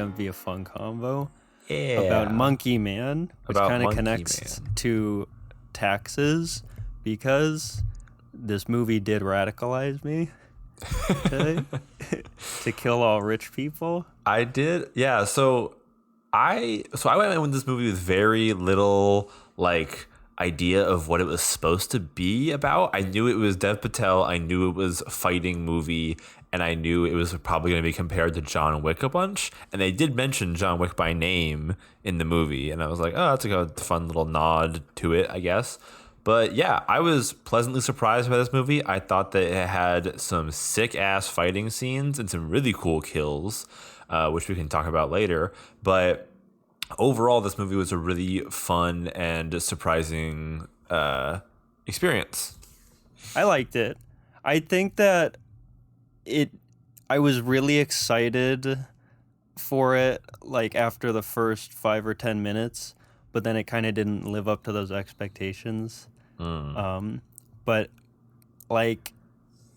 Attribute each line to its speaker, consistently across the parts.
Speaker 1: gonna be a fun combo about
Speaker 2: Yeah.
Speaker 1: Monkey Man, which
Speaker 2: About
Speaker 1: kind of
Speaker 2: Monkey
Speaker 1: connects
Speaker 2: Man.
Speaker 1: to taxes because this movie did radicalize me to, to kill all rich people.
Speaker 2: I did. Yeah. So I went in with this movie with very little like idea of what it was supposed to be about. I knew it was Dev Patel. I knew it was a fighting movie, and I knew it was probably going to be compared to John Wick a bunch. And they did mention John Wick by name in the movie, and I was like, oh, that's like a fun little nod to it, I guess. But yeah, I was pleasantly surprised by this movie. I thought that it had some sick ass fighting scenes and some really cool kills, which we can talk about later. But overall, this movie was a really fun and surprising experience.
Speaker 1: I liked it. I think that it. I was really excited for it, like after the first 5 or 10 minutes, but then it kind of didn't live up to those expectations. But like,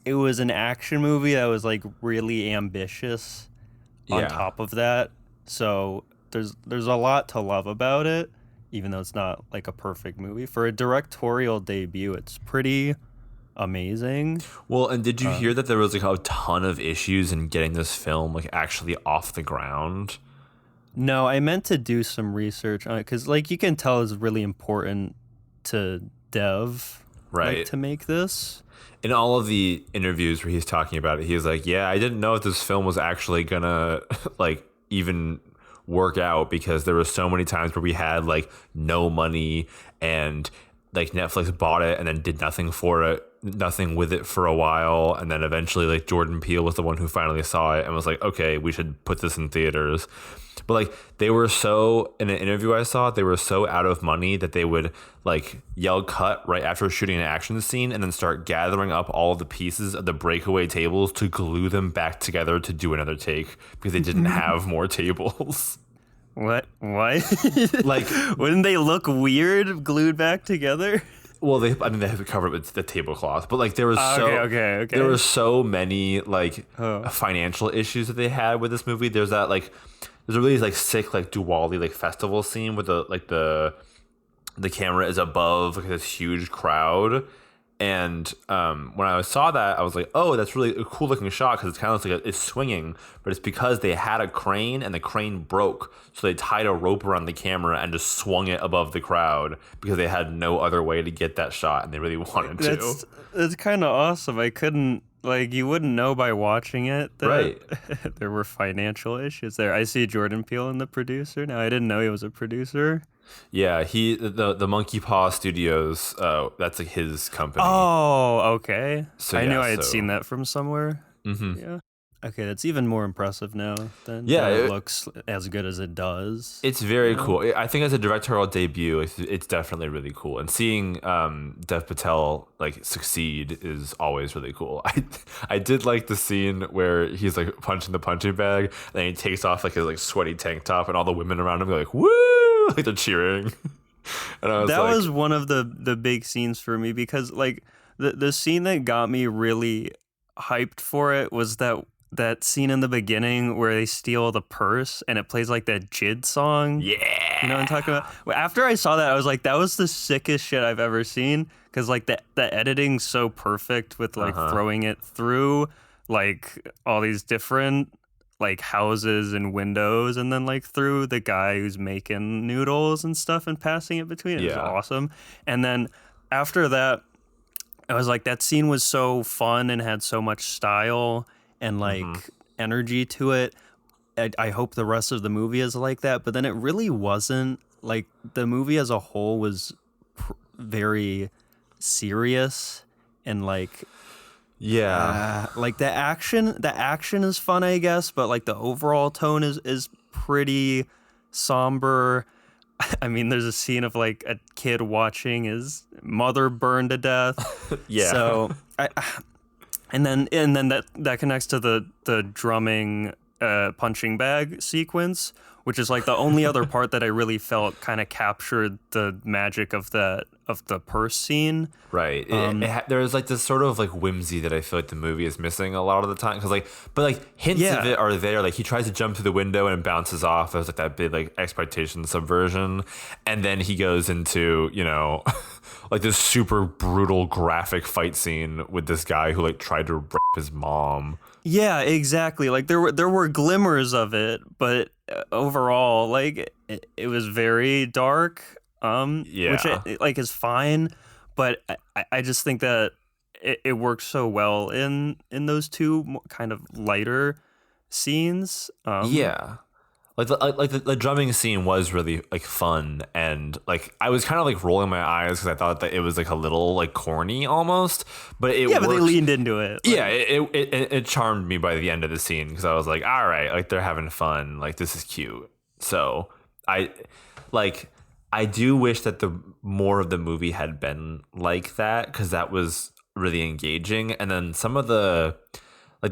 Speaker 1: it was an action movie that was like really ambitious on
Speaker 2: Yeah.
Speaker 1: top of that. So there's a lot to love about it, even though it's not like a perfect movie. For a directorial debut, it's pretty amazing.
Speaker 2: Well, and did you hear that there was like a ton of issues in getting this film like actually off the ground?
Speaker 1: No, I meant to do some research on it because like you can tell it's really important to Dev like
Speaker 2: Right.
Speaker 1: to make this.
Speaker 2: In all of the interviews where he's talking about it, he's like, "Yeah, I didn't know if this film was actually gonna like even work out because there were so many times where we had like no money and like Netflix bought it and then did nothing with it for a while, and then eventually like Jordan Peele was the one who finally saw it and was like, okay, we should put this in theaters. But like they were so, in an interview I saw, they were so out of money that they would like yell cut right after shooting an action scene and then start gathering up all of the pieces of the breakaway tables to glue them back together to do another take because they didn't have more tables.
Speaker 1: What?
Speaker 2: Like,
Speaker 1: Wouldn't they look weird glued back together?
Speaker 2: well, they have to cover it with the tablecloth, but like there was
Speaker 1: Okay.
Speaker 2: there were so many like
Speaker 1: Oh.
Speaker 2: financial issues that they had with this movie. There's a really like sick like Diwali like festival scene with the camera is above like this huge crowd. And when I saw that, I was like, "Oh, that's really a cool looking shot because it's kind of like it's swinging, but it's because they had a crane and the crane broke, so they tied a rope around the camera and just swung it above the crowd because they had no other way to get that shot, and they really wanted to."
Speaker 1: That's kind of awesome. I couldn't like you wouldn't know by watching it that
Speaker 2: Right.
Speaker 1: there were financial issues there. I see Jordan Peele in the producer now. I didn't know he was a producer.
Speaker 2: Yeah, the Monkey Paw Studios, that's like his company.
Speaker 1: Oh, okay.
Speaker 2: So,
Speaker 1: I knew
Speaker 2: yeah,
Speaker 1: I had
Speaker 2: so-
Speaker 1: seen that from somewhere.
Speaker 2: Mhm.
Speaker 1: Yeah. Okay, that's even more impressive now. Then
Speaker 2: Yeah,
Speaker 1: that it
Speaker 2: it-
Speaker 1: looks as good as it does.
Speaker 2: It's very cool. I think as a directorial debut, it's definitely really cool. And seeing Dev Patel like succeed is always really cool. I did like the scene where he's like punching the punching bag, and then he takes off like his like sweaty tank top, and all the women around him go like woo, like they're cheering. And I was
Speaker 1: That
Speaker 2: like,
Speaker 1: was one of the big scenes for me because like the scene that got me really hyped for it was that scene in the beginning where they steal the purse and it plays like that JID song.
Speaker 2: yeah,
Speaker 1: You know what I'm talking about? Well, after I saw that, I was like, that was the sickest shit I've ever seen because like the editing's so perfect with like throwing it through like all these different like houses and windows and then like through the guy who's making noodles and stuff and passing it between. It was
Speaker 2: Yeah.
Speaker 1: awesome. And then after that, I was like, that scene was so fun and had so much style and like energy to it. I hope the rest of the movie is like that, but then it really wasn't. Like the movie as a whole was very serious and
Speaker 2: yeah.
Speaker 1: like the action is fun, I guess, but like the overall tone is pretty somber. I mean, there's a scene of like a kid watching his mother burn to death.
Speaker 2: Yeah.
Speaker 1: So and then that connects to the drumming punching bag sequence, which is like the only other part that I really felt kind of captured the magic of the purse scene.
Speaker 2: Right. There's like this sort of like whimsy that I feel like the movie is missing a lot of the time. Cause like, but like hints of
Speaker 1: Yeah.
Speaker 2: it are there. Like he tries to jump through the window and it bounces off. There's like that big like exploitation subversion. And then he goes into, like this super brutal graphic fight scene with this guy who like tried to rape his mom.
Speaker 1: Yeah, exactly. Like there were glimmers of it, but overall, like it was very dark. Which
Speaker 2: Yeah.
Speaker 1: like is fine, but I just think that it works so well in those two kind of lighter scenes.
Speaker 2: Yeah. Like the drumming scene was really like fun, and like I was kind of like rolling my eyes because I thought that it was like a little like corny almost, but it
Speaker 1: Yeah, but they
Speaker 2: worked.
Speaker 1: leaned into it.
Speaker 2: Yeah, it charmed me by the end of the scene because I was like, all right, like they're having fun, like this is cute. So I like I do wish that the more of the movie had been like that because that was really engaging, and then some of the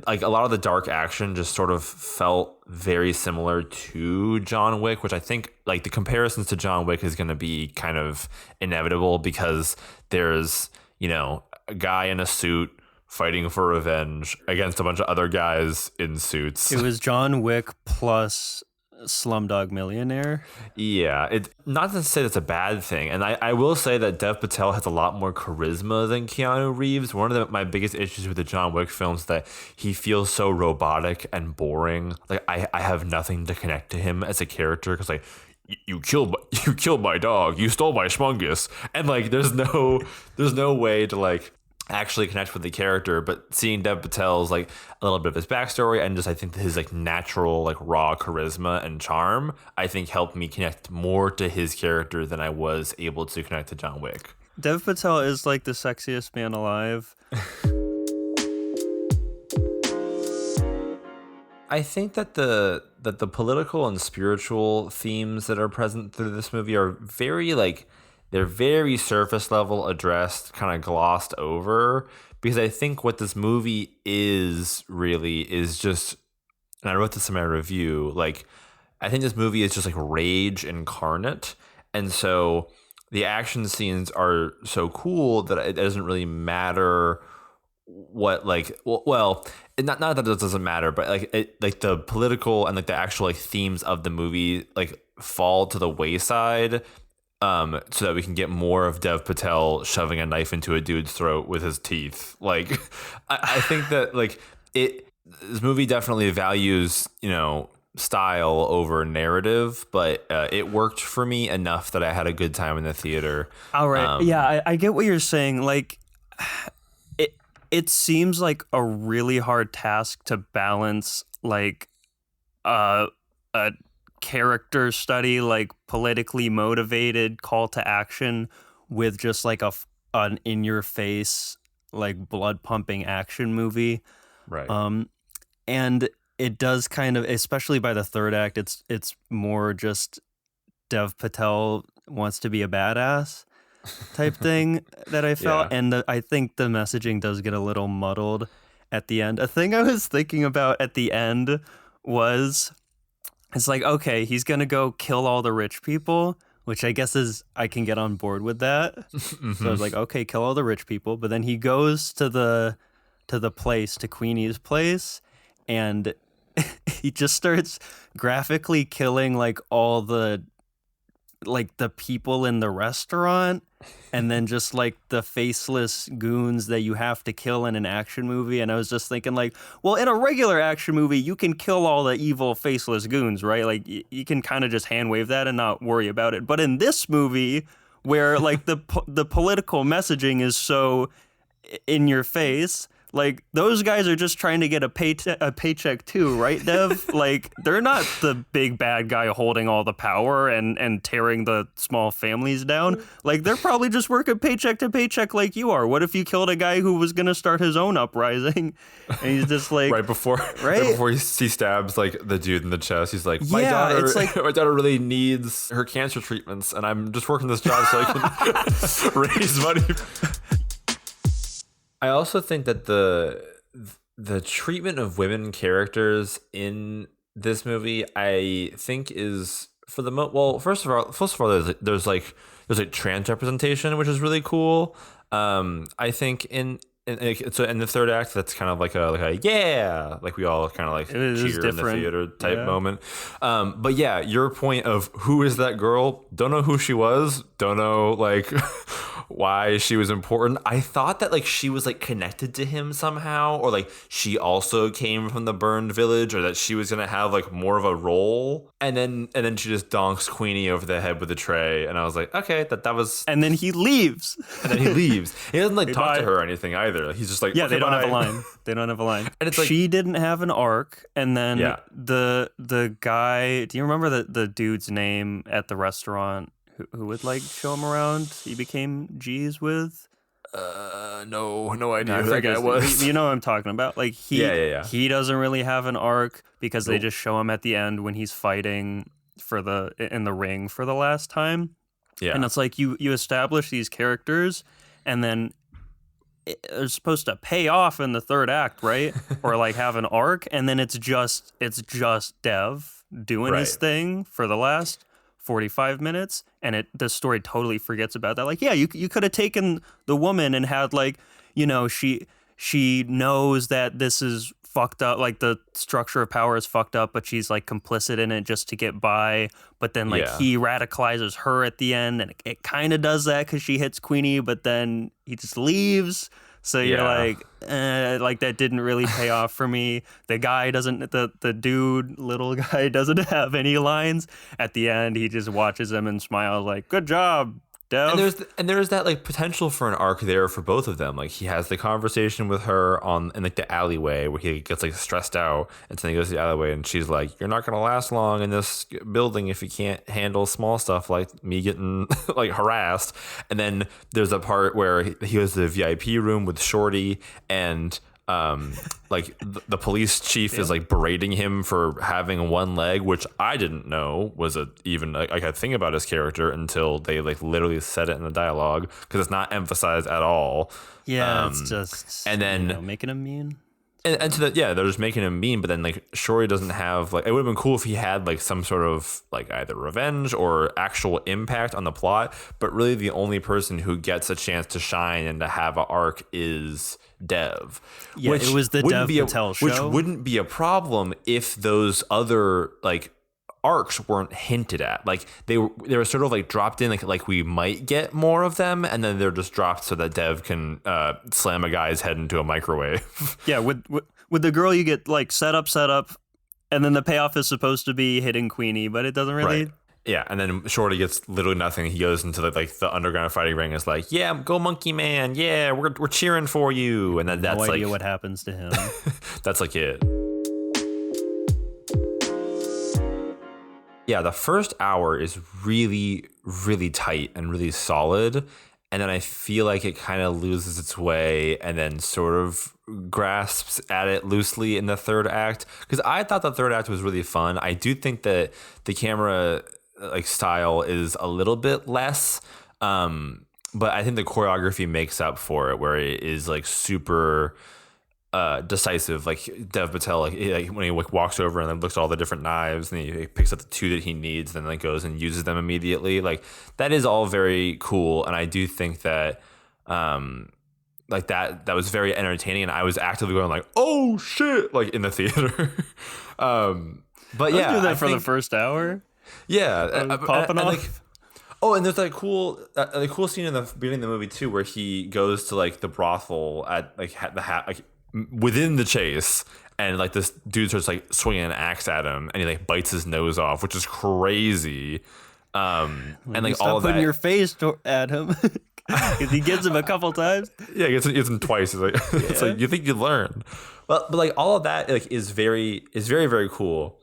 Speaker 2: like a lot of the dark action just sort of felt very similar to John Wick, which I think like the comparisons to John Wick is going to be kind of inevitable because there's, a guy in a suit fighting for revenge against a bunch of other guys in suits.
Speaker 1: It was John Wick plus Slumdog Millionaire.
Speaker 2: Yeah, it not to say that's a bad thing, and I will say that Dev Patel has a lot more charisma than Keanu Reeves. One of my biggest issues with the John Wick films is that he feels so robotic and boring. Like I have nothing to connect to him as a character because like you killed my dog, you stole my schmungus, and like there's no way to like actually connect with the character. But seeing Dev Patel's like a little bit of his backstory and just I think his like natural like raw charisma and charm I think helped me connect more to his character than I was able to connect to John Wick.
Speaker 1: Dev Patel is like the sexiest man alive.
Speaker 2: I think that the political and spiritual themes that are present through this movie are very like they're very surface level addressed, kind of glossed over because I think what this movie is really is just and I wrote this in my review, like I think this movie is just like rage incarnate. And so the action scenes are so cool that it doesn't really matter what like not that it doesn't matter, but like it like the political and like the actual like themes of the movie like fall to the wayside so that we can get more of Dev Patel shoving a knife into a dude's throat with his teeth. Like I think that like this movie definitely values style over narrative, but it worked for me enough that I had a good time in the theater.
Speaker 1: All right. Yeah, I get what you're saying. Like, it seems like a really hard task to balance, like, a character study, like politically motivated call to action, with just like an in your face, like blood pumping action movie.
Speaker 2: Right.
Speaker 1: And it does kind of, especially by the third act, it's more just Dev Patel wants to be a badass type thing that I felt.
Speaker 2: Yeah.
Speaker 1: And I think the messaging does get a little muddled at the end. A thing I was thinking about at the end was, it's like, okay, he's going to go kill all the rich people, which I guess is, I can get on board with that.
Speaker 2: Mm-hmm.
Speaker 1: So I was like, okay, kill all the rich people. But then he goes to the place, to Queenie's place, and he just starts graphically killing like all the people in the restaurant, and then just like the faceless goons that you have to kill in an action movie. And I was just thinking like, well, in a regular action movie, you can kill all the evil faceless goons, right? Like you can kind of just hand wave that and not worry about it. But in this movie, where like the political messaging is so in your face, like those guys are just trying to get a paycheck too, right, Dev? Like they're not the big bad guy holding all the power and tearing the small families down. Like they're probably just working paycheck to paycheck like you are. What if you killed a guy who was gonna start his own uprising, and he's just like
Speaker 2: right before he stabs like the dude in the chest, he's like, my
Speaker 1: Yeah,
Speaker 2: daughter
Speaker 1: it's like-
Speaker 2: my daughter really needs her cancer treatments, and I'm just working this job so I can raise money. I also think that the treatment of women characters in this movie, I think, is for the well. First of all, there's like there's like trans representation, which is really cool. I think so in the third act, that's kind of like a yeah, like we all kind of like cheer in the theater type moment. But yeah, your point of who is that girl? Don't know who she was. Don't know like why she was important. I thought that like she was like connected to him somehow, or like she also came from the burned village, or that she was gonna have like more of a role. And then she just donks Queenie over the head with a tray, and I was like, okay, that was.
Speaker 1: And then he leaves.
Speaker 2: And then he leaves. He doesn't like talk to her or anything either. He's just like,
Speaker 1: yeah,
Speaker 2: okay,
Speaker 1: they don't have a line. They don't have a line.
Speaker 2: And it's like,
Speaker 1: she didn't have an arc. And then the guy. Do you remember the dude's name at the restaurant who would like show him around? He became G's with.
Speaker 2: No idea who that guy was.
Speaker 1: You know what I'm talking about? Like he doesn't really have an arc because they just show him at the end when he's fighting in the ring for the last time. Yeah, and it's like you establish these characters, and then they're supposed to pay off in the third act, right? Or like have an arc, and then it's just Dev doing his thing for the last 45 minutes, and the story totally forgets about that. Like, yeah, you could have taken the woman and had like, you know, she knows that this is fucked up, like the structure of power is fucked up, but she's like complicit in it just to get by. But then like he radicalizes her at the end, and it kind of does that because she hits Queenie, but then he just leaves. So you're like that didn't really pay off for me. The guy doesn't, the dude, little guy doesn't have any lines. At the end, he just watches them and smiles like, good job, Dev.
Speaker 2: And there's that like potential for an arc there for both of them. Like he has the conversation with her in like the alleyway where he gets like stressed out, and then he goes to the alleyway and she's like, "You're not gonna last long in this building if you can't handle small stuff like me getting like harassed." And then there's a part where he goes to the VIP room with Shorty, and like the police chief is like berating him for having one leg, which I didn't know was even a thing about his character until they like literally said it in the dialogue, because it's not emphasized at all.
Speaker 1: Yeah, it's just, and then making him mean.
Speaker 2: And so they're just making him mean, but then like Shorty doesn't have like, it would have been cool if he had like some sort of like either revenge or actual impact on the plot, but really the only person who gets a chance to shine and to have an arc is Dev.
Speaker 1: Yeah, it was the Dev Patel show,
Speaker 2: which wouldn't be a problem if those other like arcs weren't hinted at. Like they were sort of like dropped in, like we might get more of them, and then they're just dropped so that Dev can slam a guy's head into a microwave.
Speaker 1: Yeah, with the girl you get like set up, and then the payoff is supposed to be hitting Queenie, but it doesn't really.
Speaker 2: Right. Yeah, and then Shorty gets literally nothing. He goes into the underground fighting ring. And is like, yeah, go Monkey Man. Yeah, we're cheering for you. And then that's
Speaker 1: no idea what happens to him.
Speaker 2: That's like it. Yeah, the first hour is really, really tight and really solid. And then I feel like it kind of loses its way and then sort of grasps at it loosely in the third act. Because I thought the third act was really fun. I do think that the camera like style is a little bit less, but I think the choreography makes up for it, where it is like super decisive. Like Dev Patel, like when he walks over and then looks at all the different knives and he picks up the two that he needs, then like goes and uses them immediately. Like that is all very cool, and I do think that like that was very entertaining, and I was actively going like, oh shit, like in the theater. But yeah,
Speaker 1: do that for the first hour.
Speaker 2: Yeah,
Speaker 1: popping off.
Speaker 2: Like, and there's like cool scene in the beginning of the movie too, where he goes to like the brothel at like like within the chase, and like this dude starts like swinging an axe at him, and he like bites his nose off, which is crazy. And like all of that,
Speaker 1: putting your face at him. Because he gets him a couple times.
Speaker 2: Yeah, he gets him twice. It's like, it's like, you think you'd learn. Well, but like all of that like is very, very cool.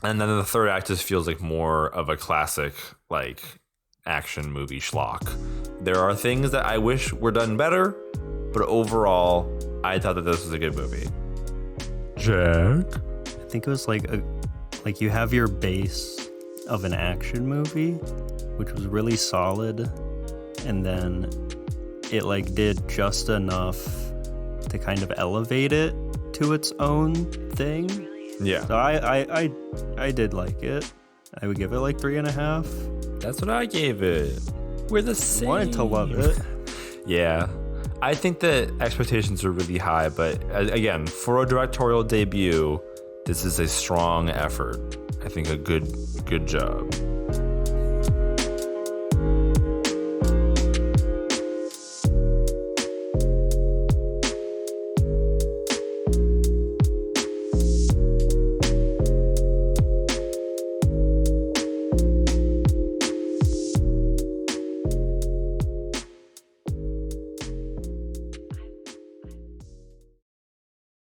Speaker 2: And then the third act just feels like more of a classic like action movie schlock. There are things that I wish were done better, but overall, I thought that this was a good movie. Jack?
Speaker 1: I think it was like you have your base of an action movie, which was really solid, and then it like did just enough to kind of elevate it to its own thing.
Speaker 2: Yeah.
Speaker 1: So I did like it. I would give it like 3.5.
Speaker 2: That's what I gave it. We're the same.
Speaker 1: Wanted to love it.
Speaker 2: Yeah. I think that expectations are really high, but again, for a directorial debut, this is a strong effort. I think a good job.